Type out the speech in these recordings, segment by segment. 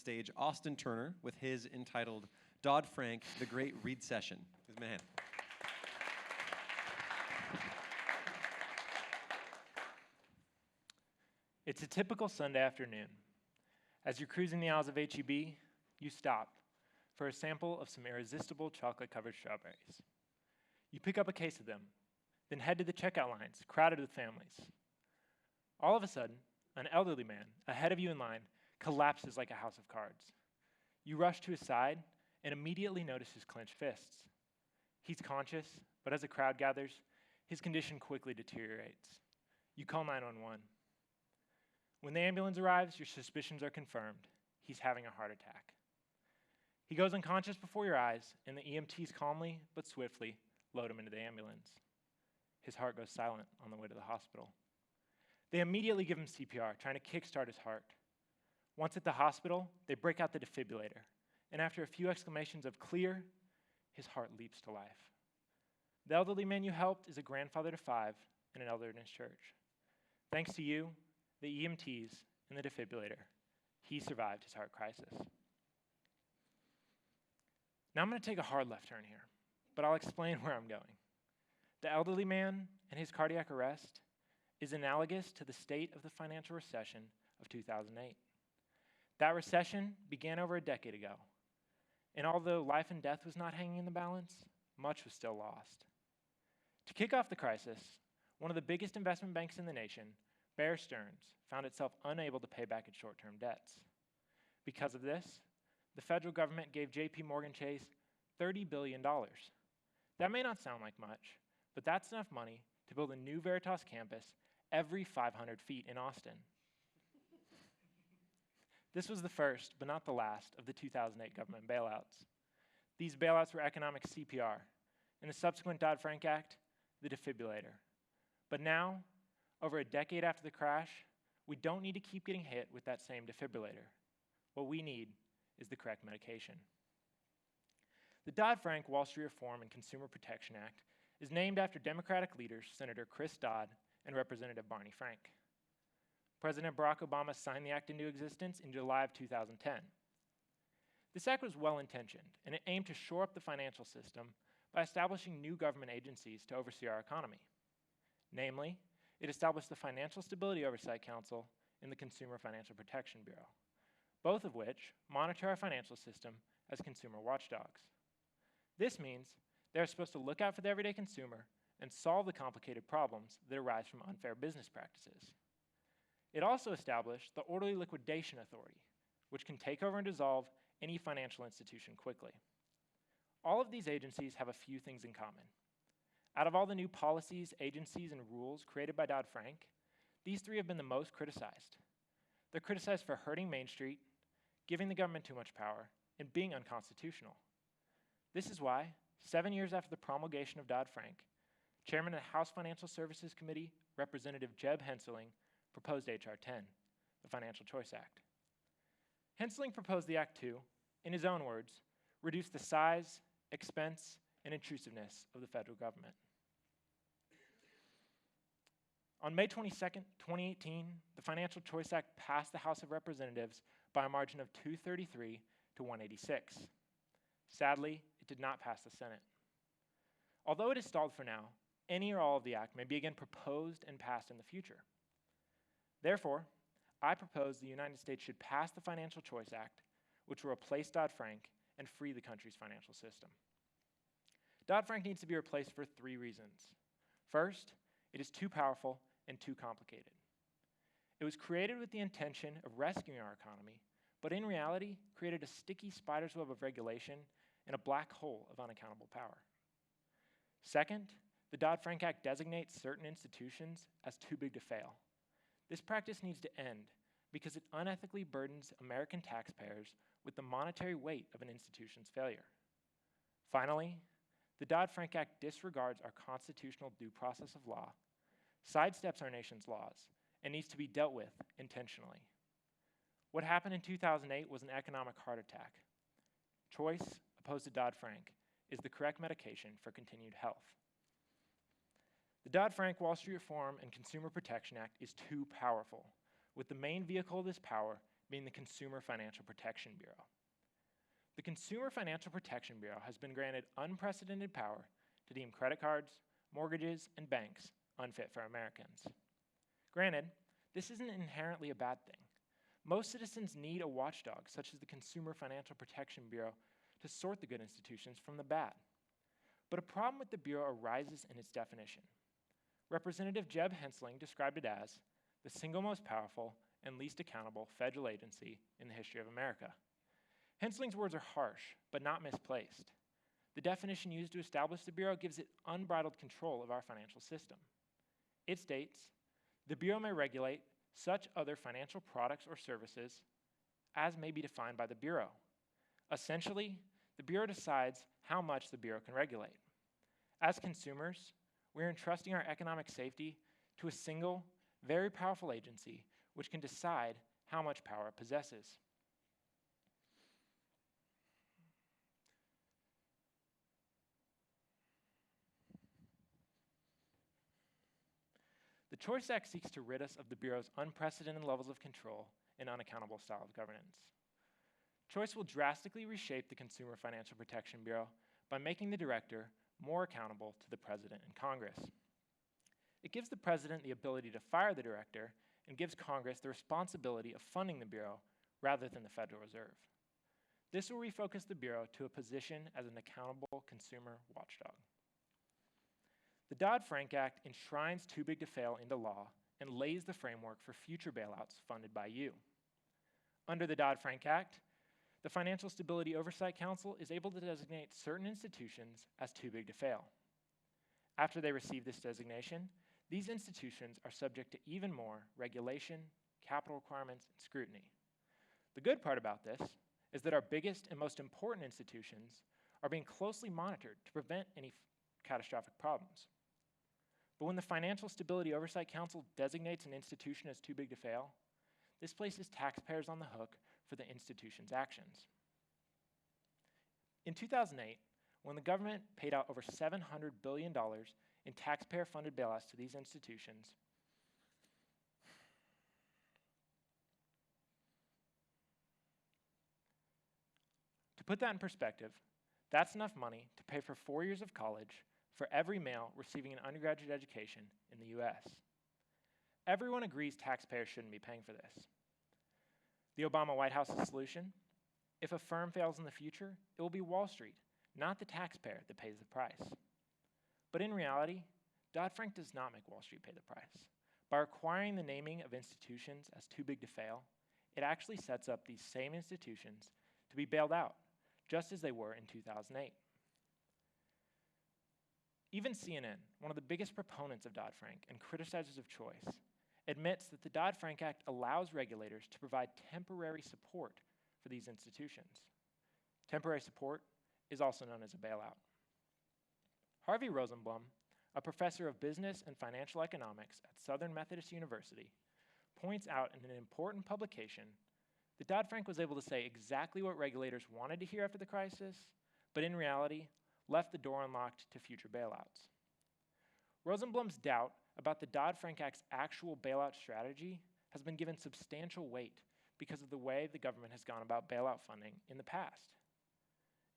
stage Austin Turner with his entitled Dodd-Frank, The Great Recession. Give him a hand. It's a typical Sunday afternoon. As you're cruising the aisles of H-E-B, you stop for a sample of some irresistible chocolate-covered strawberries. You pick up a case of them, then head to the checkout lines, crowded with families. All of a sudden, an elderly man ahead of you in line collapses like a house of cards. You rush to his side and immediately notice his clenched fists. He's conscious, but as the crowd gathers, his condition quickly deteriorates. You call 911. When the ambulance arrives, your suspicions are confirmed. He's having a heart attack. He goes unconscious before your eyes, and the EMTs calmly but swiftly load him into the ambulance. His heart goes silent on the way to the hospital. They immediately give him CPR, trying to kickstart his heart. Once at the hospital, they break out the defibrillator, and after a few exclamations of "clear," his heart leaps to life. The elderly man you helped is a grandfather to 5 in an Elderness church. Thanks to you, the EMTs, and the defibrillator, he survived his heart crisis. Now I'm going to take a hard left turn here, but I'll explain where I'm going. The elderly man and his cardiac arrest is analogous to the state of the financial recession of 2008. That recession began over a decade ago, and although life and death was not hanging in the balance, much was still lost. To kick off the crisis, one of the biggest investment banks in the nation, Bear Stearns, found itself unable to pay back its short-term debts. Because of this, the federal government gave J.P. Morgan Chase $30 billion. That may not sound like much, but that's enough money to build a new Veritas campus every 500 feet in Austin. This was the first, but not the last, of the 2008 government bailouts. These bailouts were economic CPR, and the subsequent Dodd-Frank Act, the defibrillator. But now, over a decade after the crash, we don't need to keep getting hit with that same defibrillator. What we need is the correct medication. The Dodd-Frank Wall Street Reform and Consumer Protection Act is named after Democratic leaders Senator Chris Dodd and Representative Barney Frank. President Barack Obama signed the act into existence in July of 2010. This act was well-intentioned, and it aimed to shore up the financial system by establishing new government agencies to oversee our economy. Namely, it established the Financial Stability Oversight Council and the Consumer Financial Protection Bureau, both of which monitor our financial system as consumer watchdogs. This means they are supposed to look out for the everyday consumer and solve the complicated problems that arise from unfair business practices. It also established the Orderly Liquidation Authority, which can take over and dissolve any financial institution quickly. All of these agencies have a few things in common. Out of all the new policies, agencies, and rules created by Dodd-Frank, these 3 have been the most criticized. They're criticized for hurting Main Street, giving the government too much power, and being unconstitutional. This is why, 7 years after the promulgation of Dodd-Frank, Chairman of the House Financial Services Committee, Representative Jeb Hensarling, proposed H.R. 10, the Financial Choice Act. Hensarling proposed the act to, in his own words, reduce the size, expense, and intrusiveness of the federal government. On May 22, 2018, the Financial Choice Act passed the House of Representatives by a margin of 233 to 186. Sadly, it did not pass the Senate. Although it is stalled for now, any or all of the act may be again proposed and passed in the future. Therefore, I propose the United States should pass the Financial Choice Act, which will replace Dodd-Frank and free the country's financial system. Dodd-Frank needs to be replaced for 3 reasons. First, it is too powerful and too complicated. It was created with the intention of rescuing our economy, but in reality created a sticky spider's web of regulation and a black hole of unaccountable power. Second, the Dodd-Frank Act designates certain institutions as too big to fail. This practice needs to end because it unethically burdens American taxpayers with the monetary weight of an institution's failure. Finally, the Dodd-Frank Act disregards our constitutional due process of law, sidesteps our nation's laws, and needs to be dealt with intentionally. What happened in 2008 was an economic heart attack. Choice, opposed to Dodd-Frank, is the correct medication for continued health. The Dodd-Frank Wall Street Reform and Consumer Protection Act is too powerful, with the main vehicle of this power being the Consumer Financial Protection Bureau. The Consumer Financial Protection Bureau has been granted unprecedented power to deem credit cards, mortgages, and banks unfit for Americans. Granted, this isn't inherently a bad thing. Most citizens need a watchdog, such as the Consumer Financial Protection Bureau, to sort the good institutions from the bad. But a problem with the Bureau arises in its definition. Representative Jeb Hensling described it as the single most powerful and least accountable federal agency in the history of America. Hensling's words are harsh, but not misplaced. The definition used to establish the Bureau gives it unbridled control of our financial system. It states, the Bureau may regulate such other financial products or services as may be defined by the Bureau. Essentially, the Bureau decides how much the Bureau can regulate. As consumers, we are entrusting our economic safety to a single, very powerful agency which can decide how much power it possesses. The Choice Act seeks to rid us of the Bureau's unprecedented levels of control and unaccountable style of governance. Choice will drastically reshape the Consumer Financial Protection Bureau by making the director more accountable to the President and Congress. It gives the President the ability to fire the director and gives Congress the responsibility of funding the Bureau rather than the Federal Reserve. This will refocus the Bureau to a position as an accountable consumer watchdog. The Dodd-Frank Act enshrines too big to fail into law and lays the framework for future bailouts funded by you. Under the Dodd-Frank Act, the Financial Stability Oversight Council is able to designate certain institutions as too big to fail. After they receive this designation, these institutions are subject to even more regulation, capital requirements, and scrutiny. The good part about this is that our biggest and most important institutions are being closely monitored to prevent any catastrophic problems. But when the Financial Stability Oversight Council designates an institution as too big to fail, this places taxpayers on the hook for the institution's actions. In 2008, when the government paid out over $700 billion in taxpayer-funded bailouts to these institutions, to put that in perspective, that's enough money to pay for 4 years of college for every male receiving an undergraduate education in the US. Everyone agrees taxpayers shouldn't be paying for this. The Obama White House's solution? If a firm fails in the future, it will be Wall Street, not the taxpayer, that pays the price. But in reality, Dodd-Frank does not make Wall Street pay the price. By requiring the naming of institutions as too big to fail, it actually sets up these same institutions to be bailed out, just as they were in 2008. Even CNN, one of the biggest proponents of Dodd-Frank and criticizers of choice, admits that the Dodd-Frank Act allows regulators to provide temporary support for these institutions. Temporary support is also known as a bailout. Harvey Rosenblum, a professor of business and financial economics at Southern Methodist University, points out in an important publication that Dodd-Frank was able to say exactly what regulators wanted to hear after the crisis, but in reality, left the door unlocked to future bailouts. Rosenblum's doubt about the Dodd-Frank Act's actual bailout strategy has been given substantial weight because of the way the government has gone about bailout funding in the past.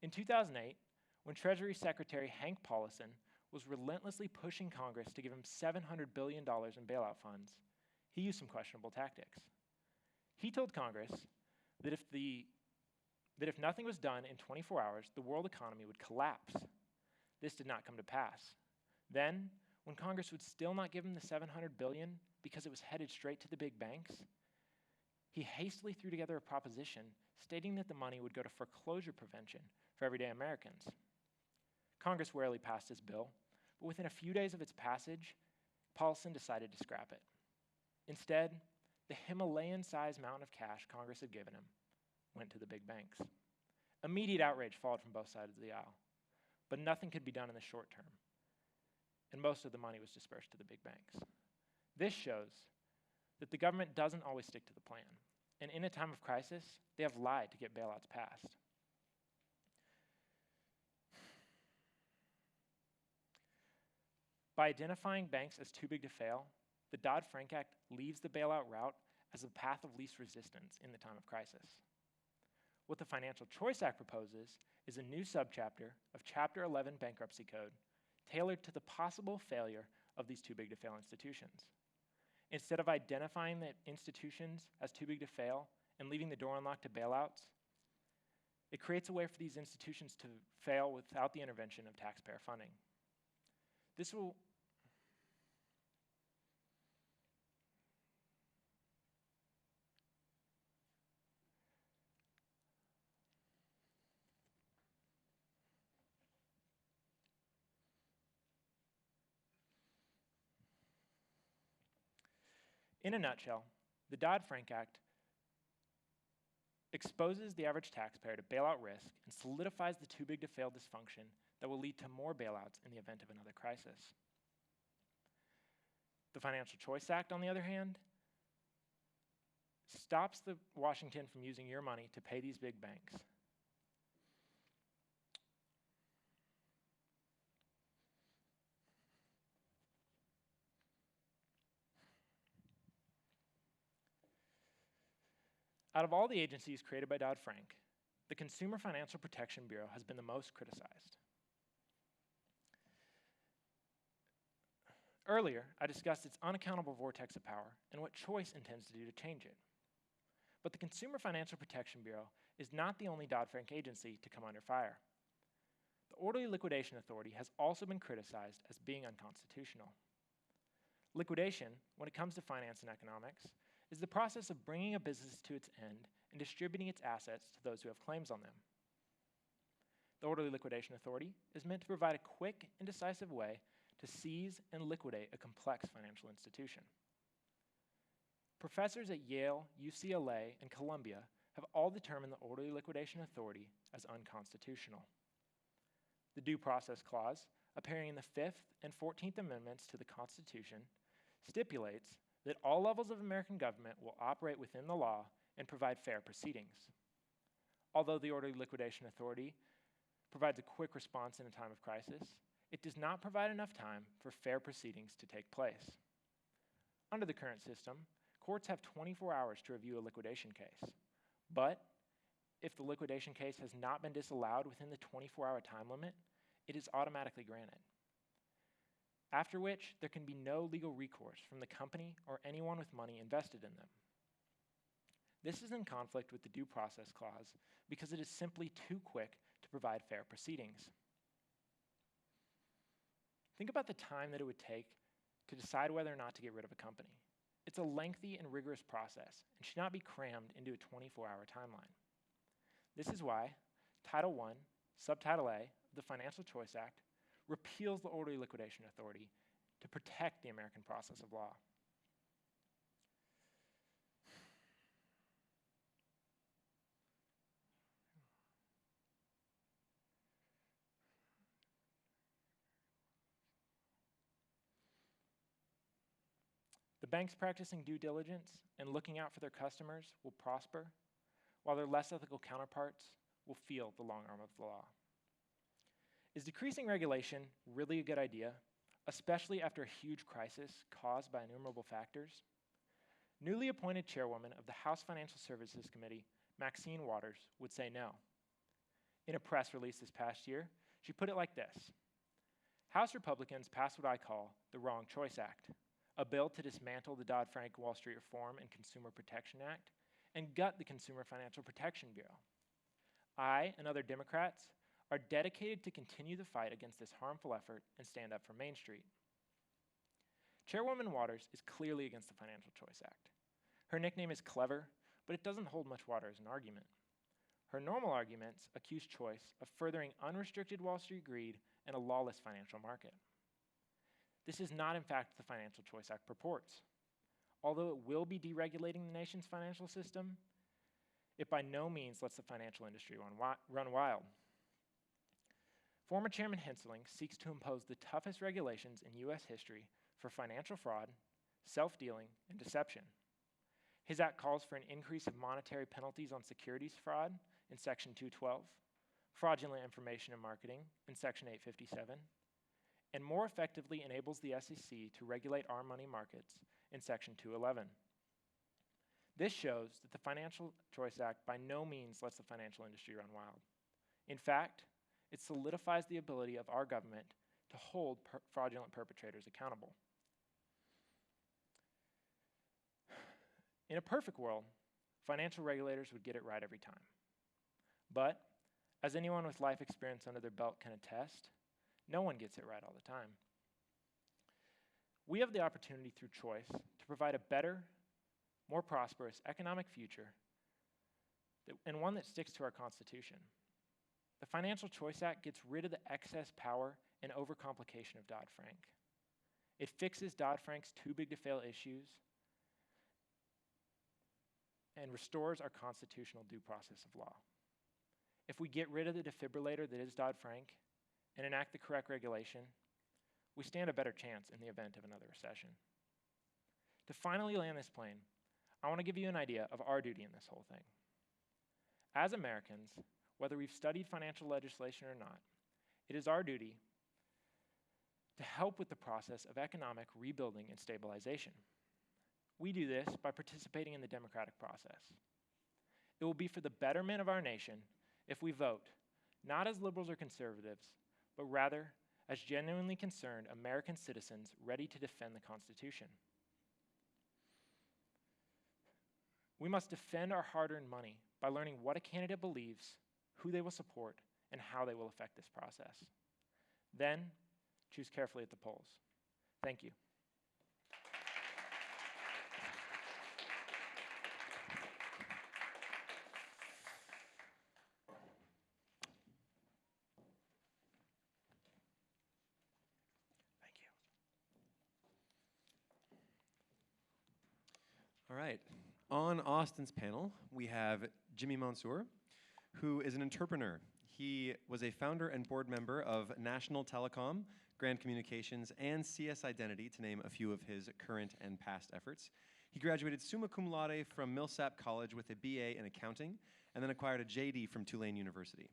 In 2008, when Treasury Secretary Hank Paulson was relentlessly pushing Congress to give him $700 billion in bailout funds, he used some questionable tactics. He told Congress that if nothing was done in 24 hours, the world economy would collapse. This did not come to pass. Then, when Congress would still not give him the $700 billion because it was headed straight to the big banks, he hastily threw together a proposition stating that the money would go to foreclosure prevention for everyday Americans. Congress rarely passed his bill, but within a few days of its passage, Paulson decided to scrap it. Instead, the Himalayan-sized mountain of cash Congress had given him went to the big banks. Immediate outrage followed from both sides of the aisle, but nothing could be done in the short term, and most of the money was dispersed to the big banks. This shows that the government doesn't always stick to the plan, and in a time of crisis, they have lied to get bailouts passed. By identifying banks as too big to fail, the Dodd-Frank Act leaves the bailout route as the path of least resistance in the time of crisis. What the Financial Choice Act proposes is a new subchapter of Chapter 11 Bankruptcy Code tailored to the possible failure of these too-big-to-fail institutions. Instead of identifying the institutions as too big to fail and leaving the door unlocked to bailouts, it creates a way for these institutions to fail without the intervention of taxpayer funding. This will In a nutshell, the Dodd-Frank Act exposes the average taxpayer to bailout risk and solidifies the too-big-to-fail dysfunction that will lead to more bailouts in the event of another crisis. The Financial Choice Act, on the other hand, stops Washington from using your money to pay these big banks. Out of all the agencies created by Dodd-Frank, the Consumer Financial Protection Bureau has been the most criticized. Earlier, I discussed its unaccountable vortex of power and what Choice intends to do to change it. But the Consumer Financial Protection Bureau is not the only Dodd-Frank agency to come under fire. The Orderly Liquidation Authority has also been criticized as being unconstitutional. Liquidation, when it comes to finance and economics, is the process of bringing a business to its end and distributing its assets to those who have claims on them. The Orderly Liquidation Authority is meant to provide a quick and decisive way to seize and liquidate a complex financial institution. Professors at Yale, UCLA, and Columbia have all determined the Orderly Liquidation Authority as unconstitutional. The Due Process Clause, appearing in the 5th and 14th Amendments to the Constitution, stipulates that all levels of American government will operate within the law and provide fair proceedings. Although the Orderly Liquidation Authority provides a quick response in a time of crisis, it does not provide enough time for fair proceedings to take place. Under the current system, courts have 24 hours to review a liquidation case, but if the liquidation case has not been disallowed within the 24-hour time limit, it is automatically granted, after which there can be no legal recourse from the company or anyone with money invested in them. This is in conflict with the Due Process Clause because it is simply too quick to provide fair proceedings. Think about the time that it would take to decide whether or not to get rid of a company. It's a lengthy and rigorous process and should not be crammed into a 24-hour timeline. This is why Title I, Subtitle A of the Financial Choice Act repeals the Orderly Liquidation Authority to protect the American process of law. The banks practicing due diligence and looking out for their customers will prosper, while their less ethical counterparts will feel the long arm of the law. Is decreasing regulation really a good idea, especially after a huge crisis caused by innumerable factors? Newly appointed chairwoman of the House Financial Services Committee, Maxine Waters, would say no. In a press release this past year, she put it like this: House Republicans passed what I call the Wrong Choice Act, a bill to dismantle the Dodd-Frank Wall Street Reform and Consumer Protection Act and gut the Consumer Financial Protection Bureau. I and other Democrats are dedicated to continue the fight against this harmful effort and stand up for Main Street. Chairwoman Waters is clearly against the Financial Choice Act. Her nickname is clever, but it doesn't hold much water as an argument. Her normal arguments accuse Choice of furthering unrestricted Wall Street greed and a lawless financial market. This is not, in fact, what the Financial Choice Act purports. Although it will be deregulating the nation's financial system, it by no means lets the financial industry run wild. Former Chairman Hensling seeks to impose the toughest regulations in U.S. history for financial fraud, self-dealing, and deception. His act calls for an increase of monetary penalties on securities fraud in Section 212, fraudulent information and marketing in Section 857, and more effectively enables the SEC to regulate our money markets in Section 211. This shows that the Financial Choice Act by no means lets the financial industry run wild. In fact, it solidifies the ability of our government to hold fraudulent perpetrators accountable. In a perfect world, financial regulators would get it right every time. But, as anyone with life experience under their belt can attest, no one gets it right all the time. We have the opportunity through choice to provide a better, more prosperous economic future and one that sticks to our Constitution. The Financial Choice Act gets rid of the excess power and overcomplication of Dodd-Frank. It fixes Dodd-Frank's too-big-to-fail issues and restores our constitutional due process of law. If we get rid of the defibrillator that is Dodd-Frank and enact the correct regulation, we stand a better chance in the event of another recession. To finally land this plane, I want to give you an idea of our duty in this whole thing. As Americans, whether we've studied financial legislation or not, it is our duty to help with the process of economic rebuilding and stabilization. We do this by participating in the democratic process. It will be for the betterment of our nation if we vote, not as liberals or conservatives, but rather as genuinely concerned American citizens ready to defend the Constitution. We must defend our hard-earned money by learning what a candidate believes, who they will support, and how they will affect this process. Then, choose carefully at the polls. Thank you. Thank you. All right. On Austin's panel, we have Jimmy Mansour, who is an entrepreneur. He was a founder and board member of National Telecom, Grand Communications, and CS Identity, to name a few of his current and past efforts. He graduated summa cum laude from Millsap College with a BA in accounting, and then acquired a JD from Tulane University.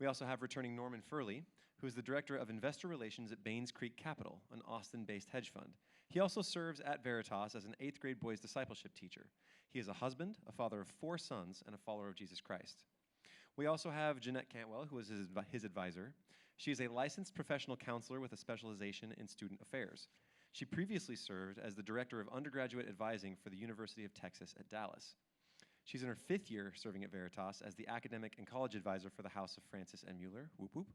We also have returning Norman Furley, who is the Director of Investor Relations at Baines Creek Capital, an Austin-based hedge fund. He also serves at Veritas as an 8th grade boys discipleship teacher. He is a husband, a father of 4 sons, and a follower of Jesus Christ. We also have Jeanette Cantwell, who is his advisor. She is a licensed professional counselor with a specialization in student affairs. She previously served as the Director of Undergraduate Advising for the University of Texas at Dallas. She's in her 5th year serving at Veritas as the academic and college advisor for the House of Francis and Mueller. Whoop whoop.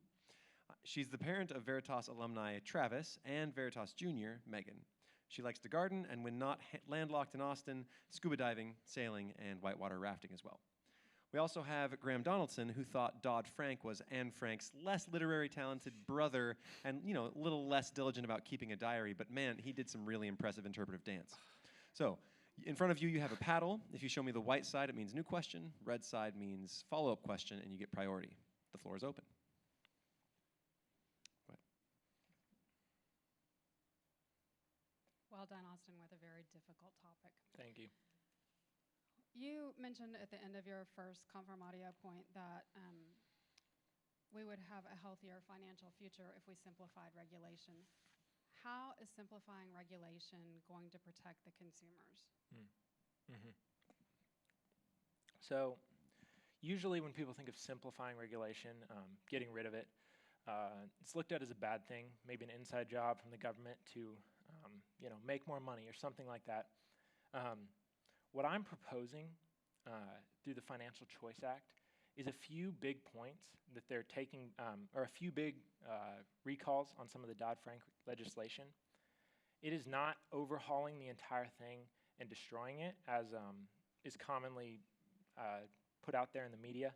She's the parent of Veritas alumni Travis and Veritas Jr., Megan. She likes to garden, and when not landlocked in Austin, scuba diving, sailing, and whitewater rafting as well. We also have Graham Donaldson, who thought Dodd-Frank was Anne Frank's less literary talented brother and, a little less diligent about keeping a diary, but man, he did some really impressive interpretive dance. So, in front of you, you have a paddle. If you show me the white side, it means new question. Red side means follow-up question, and you get priority. The floor is open. Well done, Austin, with a very difficult topic. Thank you. You mentioned at the end of your first confirmatio point that we would have a healthier financial future if we simplified regulation. How is simplifying regulation going to protect the consumers? So, usually when people think of simplifying regulation, getting rid of it, it's looked at as a bad thing, maybe an inside job from the government to make more money or something like that. What I'm proposing through the Financial Choice Act is a few big points that they're taking, or a few big recalls on some of the Dodd-Frank legislation. It is not overhauling the entire thing and destroying it, as is commonly put out there in the media.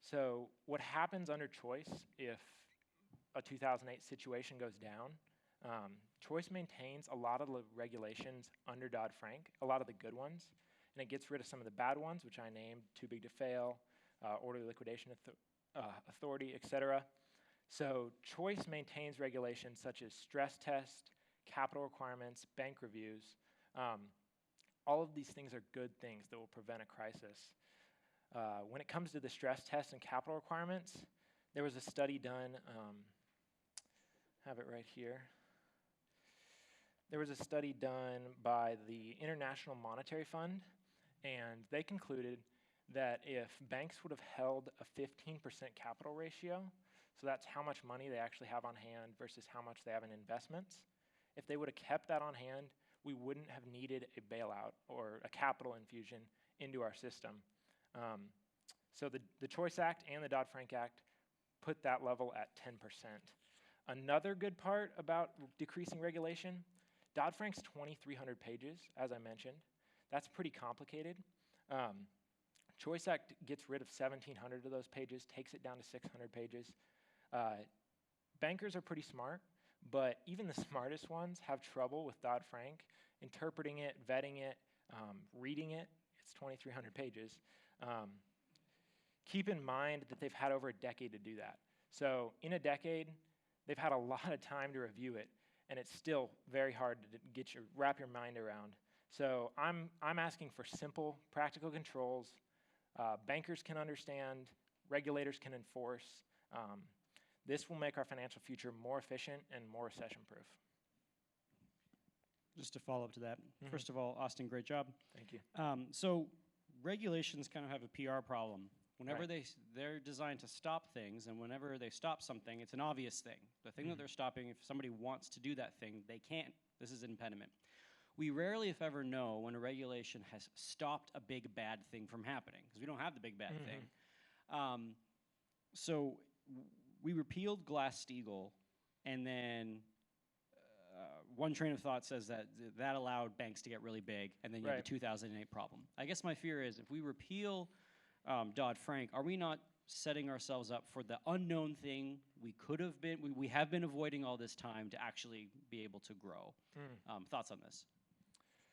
So what happens under choice if a 2008 situation goes down? Choice maintains a lot of the regulations under Dodd-Frank, a lot of the good ones, and it gets rid of some of the bad ones, which I named, too big to fail, orderly liquidation authority, etc. So choice maintains regulations such as stress test, capital requirements, bank reviews. All of these things are good things that will prevent a crisis. When it comes to the stress test and capital requirements, there was a study done, have it right here. There was a study done by the International Monetary Fund And they concluded that if banks would have held a 15% capital ratio, so that's how much money they actually have on hand versus how much they have in investments, if they would have kept that on hand, we wouldn't have needed a bailout or a capital infusion into our system. So the Choice Act and the Dodd-Frank Act put that level at 10%. Another good part about decreasing regulation, Dodd-Frank's 2,300 pages, as I mentioned. That's pretty complicated. Choice Act gets rid of 1,700 of those pages, takes it down to 600 pages. Bankers are pretty smart, but even the smartest ones have trouble with Dodd-Frank, interpreting it, vetting it, reading it. It's 2,300 pages. Keep in mind that they've had over a decade to do that. So in a decade, they've had a lot of time to review it, and it's still very hard to wrap your mind around. So I'm asking for simple, practical controls. Bankers can understand, regulators can enforce. This will make our financial future more efficient and more recession-proof. Just to follow up to that, first of all, Austin, great job. Thank you. So regulations kind of have a PR problem. Whenever Right. they're designed to stop things, and whenever they stop something, it's an obvious thing. The thing that they're stopping, if somebody wants to do that thing, they can't. This is an impediment. We rarely, if ever, know when a regulation has stopped a big bad thing from happening, because we don't have the big bad thing. So we repealed Glass-Steagall, and then one train of thought says that that allowed banks to get really big, and then you have the 2008 problem. I guess my fear is if we repeal Dodd-Frank, are we not setting ourselves up for the unknown thing we have been avoiding all this time to actually be able to grow? Thoughts on this?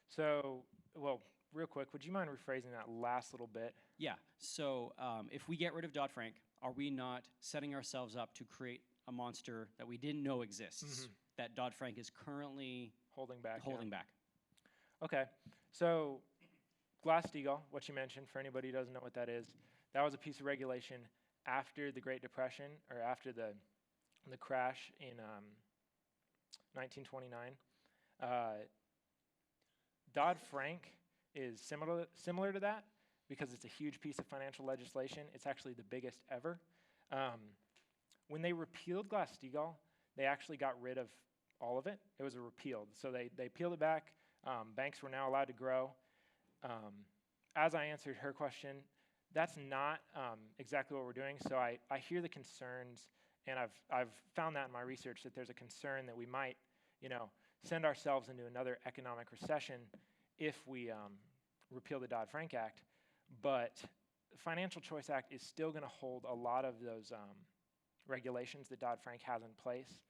So, well, real quick, would you mind rephrasing that last little bit? Yeah. So if we get rid of Dodd-Frank, are we not setting ourselves up to create a monster that we didn't know exists, that Dodd-Frank is currently holding back? Okay. So Glass-Steagall, what you mentioned, for anybody who doesn't know what that is, that was a piece of regulation after the Great Depression, or after the crash in 1929. Dodd-Frank is similar to that because it's a huge piece of financial legislation. It's actually the biggest ever. When they repealed Glass-Steagall, they actually got rid of all of it. It was a repealed. So they peeled it back. Banks were now allowed to grow. As I answered her question, that's not exactly what we're doing. So I hear the concerns, and I've found that in my research, that there's a concern that we might, send ourselves into another economic recession if we repeal the Dodd-Frank Act. But the Financial Choice Act is still going to hold a lot of those regulations that Dodd-Frank has in place.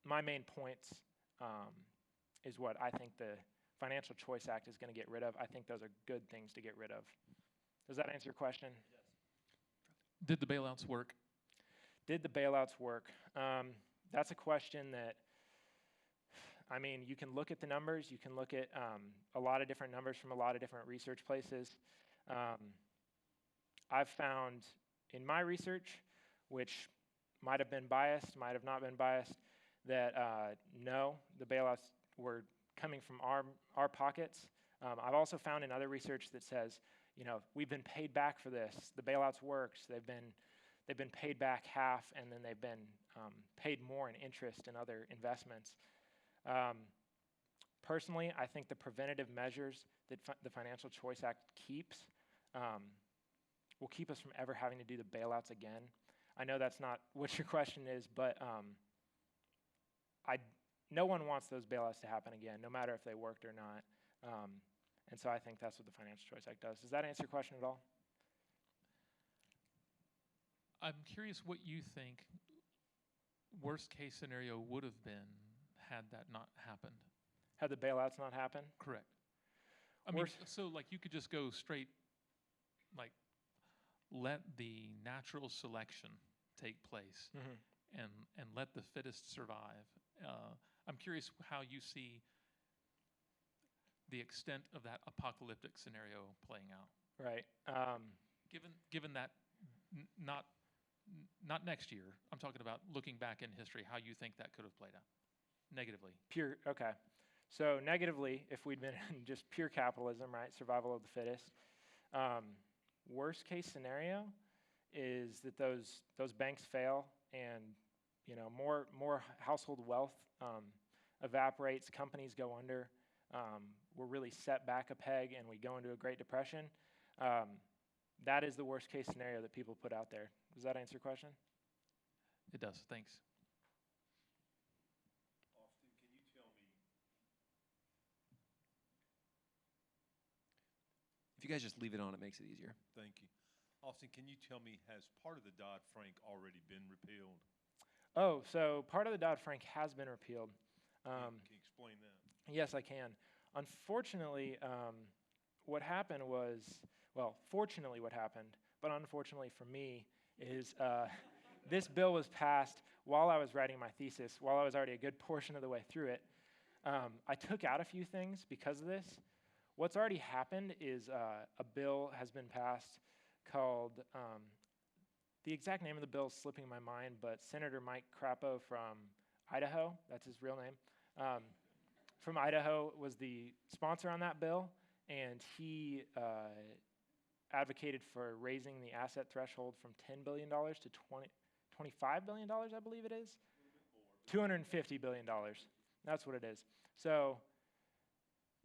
My main points is what I think the Financial Choice Act is going to get rid of. I think those are good things to get rid of. Does that answer your question? Did the bailouts work? Did the bailouts work? That's a question that, you can look at the numbers. You can look at a lot of different numbers from a lot of different research places. I've found in my research, which might have been biased, might have not been biased, that no, the bailouts were coming from our pockets. I've also found in other research that says, we've been paid back for this. The bailouts worked. They've been paid back half, and then they've been paid more in interest and other investments. Personally, I think the preventative measures that the Financial Choice Act keeps will keep us from ever having to do the bailouts again. I know that's not what your question is, but no one wants those bailouts to happen again, no matter if they worked or not. And so I think that's what the Financial Choice Act does. Does that answer your question at all? I'm curious what you think worst case scenario would have been had that not happened. Had the bailouts not happened? Correct. I mean, so like you could just go straight, like let the natural selection take place and let the fittest survive. I'm curious how you see the extent of that apocalyptic scenario playing out. Right. Given that not next year, I'm talking about looking back in history, how you think that could have played out negatively. Okay. So negatively, if we'd been in just pure capitalism, right, survival of the fittest, worst case scenario is that those banks fail and more household wealth evaporates, companies go under, we're really set back a peg and we go into a Great Depression. That is the worst case scenario that people put out there. Does that answer your question? It does. Thanks. Austin, can you tell me, If you guys just leave it on, it makes it easier. thank you. Austin, can you tell me, has part of the Dodd-Frank already been repealed? Oh, so part of the Dodd-Frank has been repealed. Can you explain that? Yes, I can. Unfortunately, what happened was, well, fortunately what happened, but unfortunately for me, is this bill was passed while I was writing my thesis, while I was already a good portion of the way through it. I took out a few things because of this. What's already happened is a bill has been passed called, the exact name of the bill is slipping my mind, but Senator Mike Crapo from Idaho, that's his real name, from Idaho was the sponsor on that bill, and he advocated for raising the asset threshold from $10 billion to $25 billion, I believe it is. $250 billion. That's what it is. So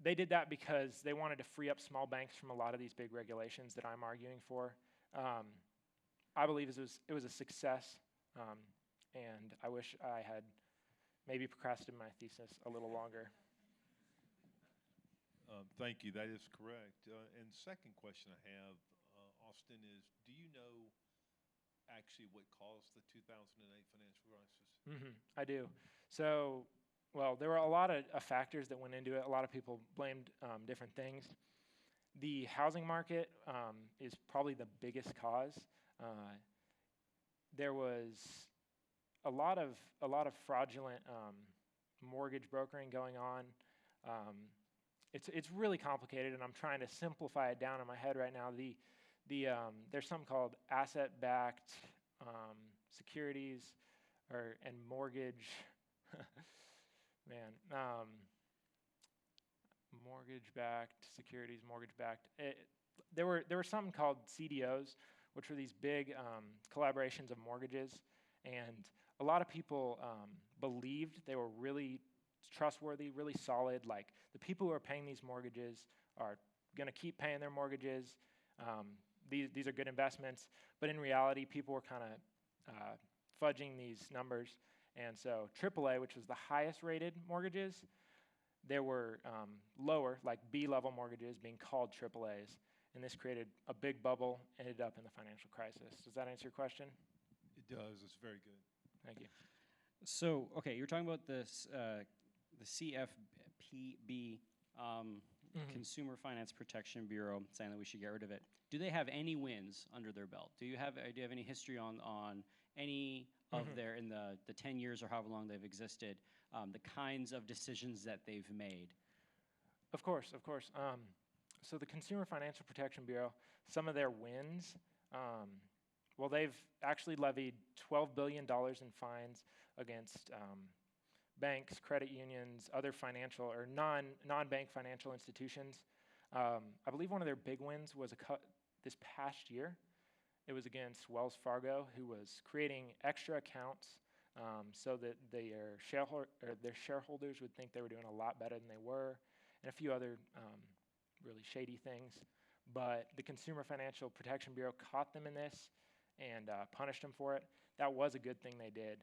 they did that because they wanted to free up small banks from a lot of these big regulations that I'm arguing for. I believe it was a success, and I wish I had maybe procrastinated my thesis a little longer. Thank you. That is correct. And second question I have, Austin, is do you know actually what caused the 2008 financial crisis? I do. So, well, there were a lot of factors that went into it. A lot of people blamed different things. The housing market is probably the biggest cause. There was a lot of fraudulent mortgage brokering going on. It's really complicated, and I'm trying to simplify it down in my head right now. There's something called asset-backed securities and mortgage. Mortgage-backed securities, mortgage-backed. There were something called CDOs, which were these big collaborations of mortgages, and a lot of people believed they were really trustworthy, really solid. Like the people who are paying these mortgages are going to keep paying their mortgages. These are good investments, but in reality, people were kind of fudging these numbers. And so AAA, which was the highest rated mortgages, there were lower, like B-level mortgages being called AAAs. And this created a big bubble, ended up in the financial crisis. Does that answer your question? It does. It's very good. Thank you. So, okay, you're talking about this, the CFPB, Consumer Finance Protection Bureau, saying that we should get rid of it. Do they have any wins under their belt? Do you have any history on any of their, in the 10 years or however long they've existed, the kinds of decisions that they've made? Of course. So the Consumer Financial Protection Bureau, some of their wins, well, they've actually levied $12 billion in fines against banks, credit unions, other financial or non-bank financial institutions. I believe one of their big wins was this past year. It was against Wells Fargo, who was creating extra accounts so that their shareholders would think they were doing a lot better than they were, and a few other really shady things. But the Consumer Financial Protection Bureau caught them in this and punished them for it. That was a good thing they did.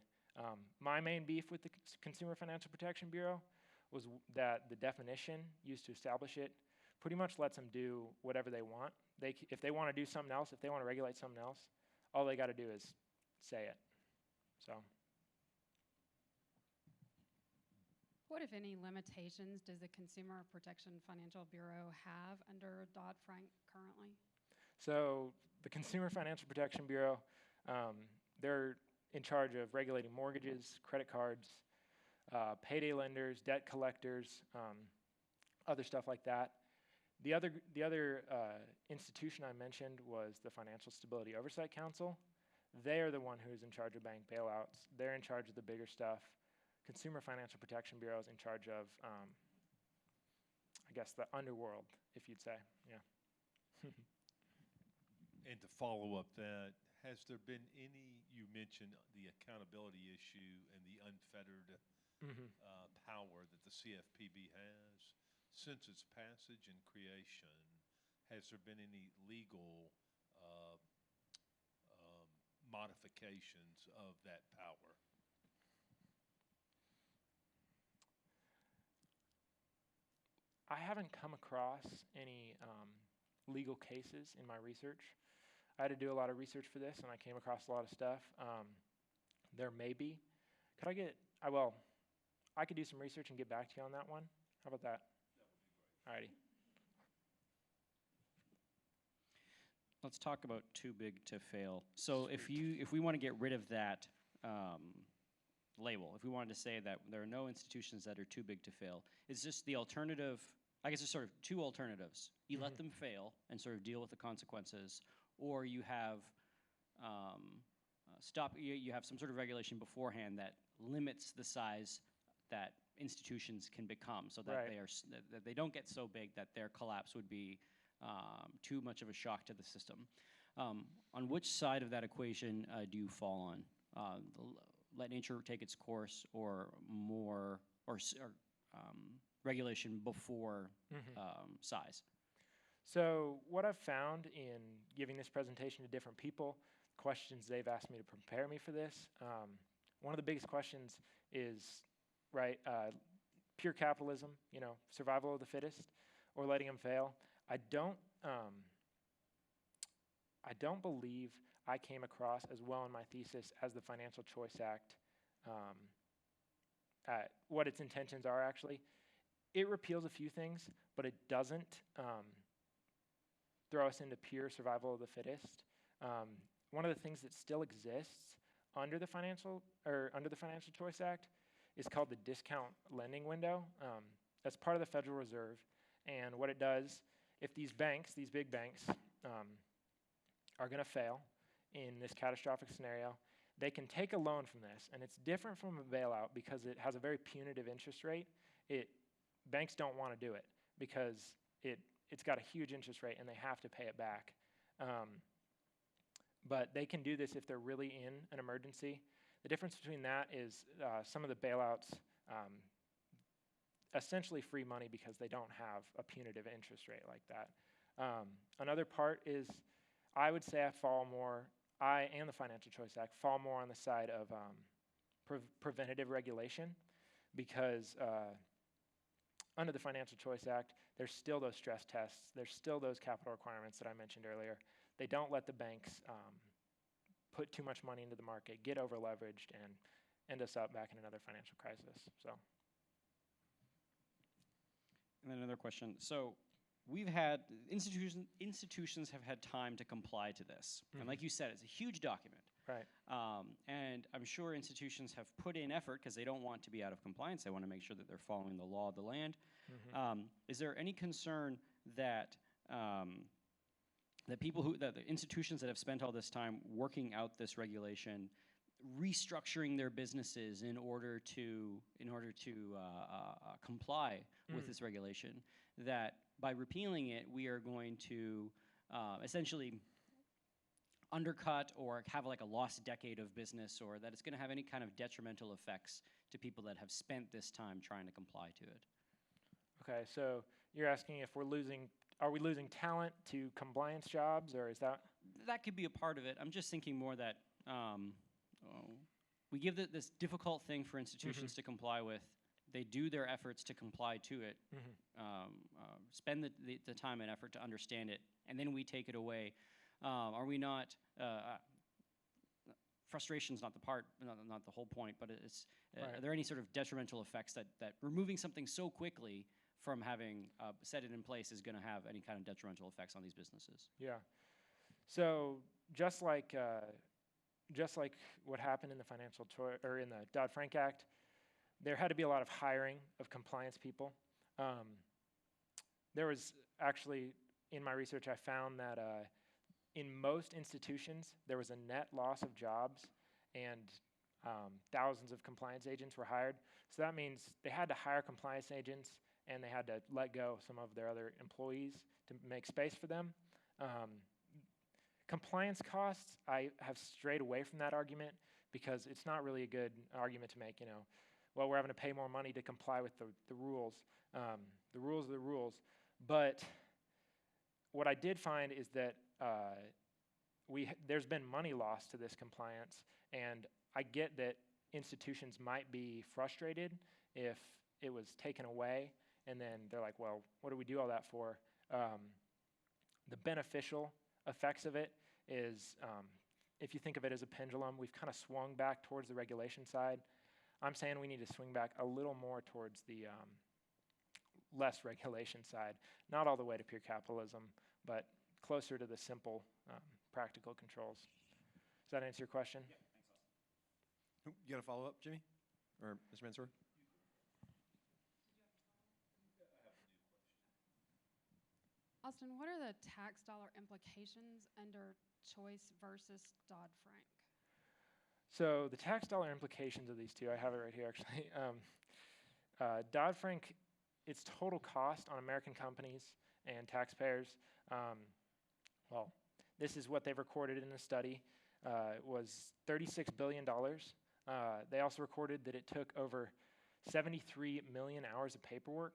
My main beef with the Consumer Financial Protection Bureau was that the definition used to establish it pretty much lets them do whatever they want. If they want to do something else, if they want to regulate something else, all they got to do is say it. So. What, if any, limitations does the Consumer Protection Financial Bureau have under Dodd-Frank currently? So the Consumer Financial Protection Bureau, they're in charge of regulating mortgages, credit cards, payday lenders, debt collectors, other stuff like that. The other institution I mentioned was the Financial Stability Oversight Council. They're the one who's in charge of bank bailouts. They're in charge of the bigger stuff. Consumer Financial Protection Bureau is in charge of guess, the underworld, if you'd say. Yeah. And to follow up that, has there been any, you mentioned the accountability issue and the unfettered power that the CFPB has. Since its passage and creation, has there been any legal modifications of that power? I haven't come across any legal cases in my research. I had to do a lot of research for this, and I came across a lot of stuff. There may be. Could I get, I could do some research and get back to you on that one. How about that? That would be great. Alrighty. Let's talk about too big to fail. So if we want to get rid of that label, if we wanted to say that there are no institutions that are too big to fail, is this the alternative? I guess there's sort of two alternatives. You let them fail and sort of deal with the consequences, or you have you have some sort of regulation beforehand that limits the size that institutions can become, so that they are that they don't get so big that their collapse would be too much of a shock to the system. On which side of that equation do you fall on? Let nature take its course, or more, or regulation before size? So what I've found in giving this presentation to different people, questions they've asked me to prepare me for this, one of the biggest questions is, pure capitalism, survival of the fittest, or letting them fail. I don't believe I came across as well in my thesis as the Financial Choice Act, what its intentions are actually. It repeals a few things, but it doesn't throw us into pure survival of the fittest. One of the things that still exists under the Financial Choice Act is called the discount lending window. That's part of the Federal Reserve, and what it does, if these banks, these big banks, are going to fail in this catastrophic scenario, they can take a loan from this, and it's different from a bailout because it has a very punitive interest rate. Banks don't want to do it because it's got a huge interest rate and they have to pay it back. But they can do this if they're really in an emergency. The difference between that is some of the bailouts essentially free money because they don't have a punitive interest rate like that. Another part is, I would say I and the Financial Choice Act fall more on the side of preventative regulation, because under the Financial Choice Act, there's still those stress tests, there's still those capital requirements that I mentioned earlier. They don't let the banks put too much money into the market, get over leveraged, and end us up back in another financial crisis. So. And then another question. So we've had, institutions have had time to comply to this. And like you said, it's a huge document. Right. And I'm sure institutions have put in effort because they don't want to be out of compliance. They want to make sure that they're following the law of the land. Is there any concern that that the institutions that have spent all this time working out this regulation, restructuring their businesses in order to comply with this regulation, that by repealing it, we are going to essentially undercut or have like a lost decade of business, or that it's going to have any kind of detrimental effects to people that have spent this time trying to comply to it? Okay, so you're asking if are we losing talent to compliance jobs, or is that? That could be a part of it. I'm just thinking more that we give this difficult thing for institutions to comply with. They do their efforts to comply to it, spend the time and effort to understand it, and then we take it away. Are we not? Frustration's not the whole point, but it's. Are there any sort of detrimental effects that removing something so quickly from having set it in place is going to have any kind of detrimental effects on these businesses? Yeah. So just like what happened in the in the Dodd-Frank Act, there had to be a lot of hiring of compliance people. There was actually, in my research, I found that in most institutions, there was a net loss of jobs, and thousands of compliance agents were hired. So that means they had to hire compliance agents and they had to let go some of their other employees to make space for them. Compliance costs, I have strayed away from that argument because it's not really a good argument to make, well, we're having to pay more money to comply with the rules. The rules are the rules. But what I did find is that there's been money lost to this compliance, and I get that institutions might be frustrated if it was taken away, and then they're like, well, what do we do all that for? The beneficial effects of it is, if you think of it as a pendulum, we've kind of swung back towards the regulation side. I'm saying we need to swing back a little more towards the less regulation side, not all the way to pure capitalism, but closer to the simple, practical controls. Does that answer your question? Yeah, thanks, Austin. You got a follow-up, Jimmy? Or Mr. Mansour? Austin, what are the tax dollar implications under choice versus Dodd-Frank? So the tax dollar implications of these two, I have it right here actually. Dodd-Frank, its total cost on American companies and taxpayers, well, this is what they've recorded in the study, was $36 billion. They also recorded that it took over 73 million hours of paperwork.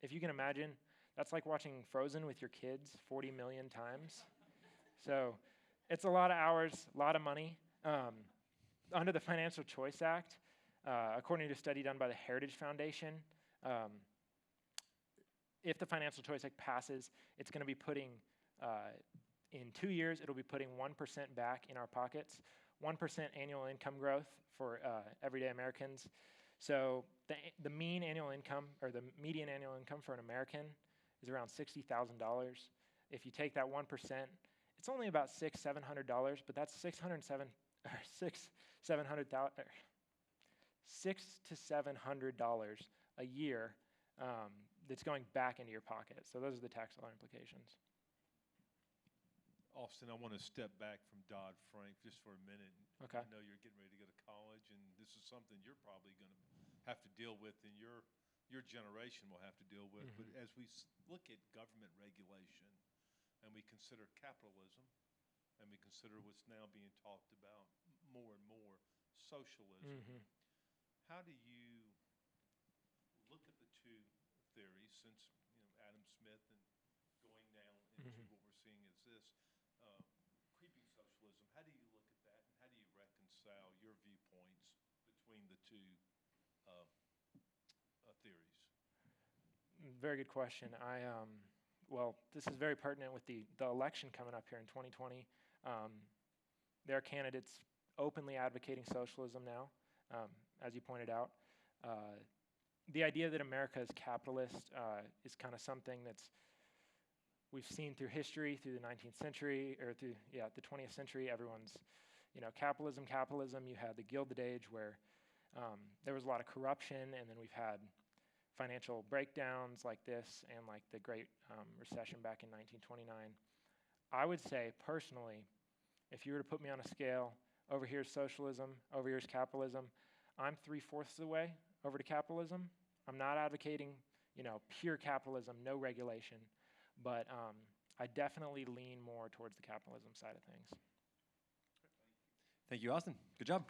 If you can imagine, that's like watching Frozen with your kids 40 million times. So it's a lot of hours, a lot of money. Under the Financial Choice Act, according to a study done by the Heritage Foundation, if the Financial Choice Act passes, it's going to be putting, in 2 years, it'll be putting 1% back in our pockets, 1% annual income growth for everyday Americans. So the mean annual income, or the median annual income for an American is around $60,000. If you take that 1%, it's only about $600-700, but that's $600 to $700 a year that's going back into your pocket. So those are the tax law implications. Austin, I want to step back from Dodd-Frank just for a minute. Okay. I know you're getting ready to go to college, and this is something you're probably going to have to deal with, and your generation will have to deal with. Mm-hmm. But as we look at government regulation, and we consider capitalism, and we consider what's now being talked about more and more, socialism, Mm-hmm. how do you look at the two theories, since Adam Smith and going now into Mm-hmm. what we're seeing is this creeping socialism? How do you look at that, and how do you reconcile your viewpoints between the two theories? Very good question. Well, this is very pertinent with the election coming up here in 2020. There are candidates openly advocating socialism now, as you pointed out. The idea that America is capitalist is kind of something that's we've seen through history, through the 19th century, or through the 20th century. Everyone's, capitalism. You had the Gilded Age where there was a lot of corruption, and then we've had financial breakdowns like this and like the Great Recession back in 1929. I would say personally, if you were to put me on a scale, over here's socialism, over here's capitalism, I'm 3/4 of the way over to capitalism. I'm not advocating, pure capitalism, no regulation, but I definitely lean more towards the capitalism side of things. Thank you, Austin. Good job.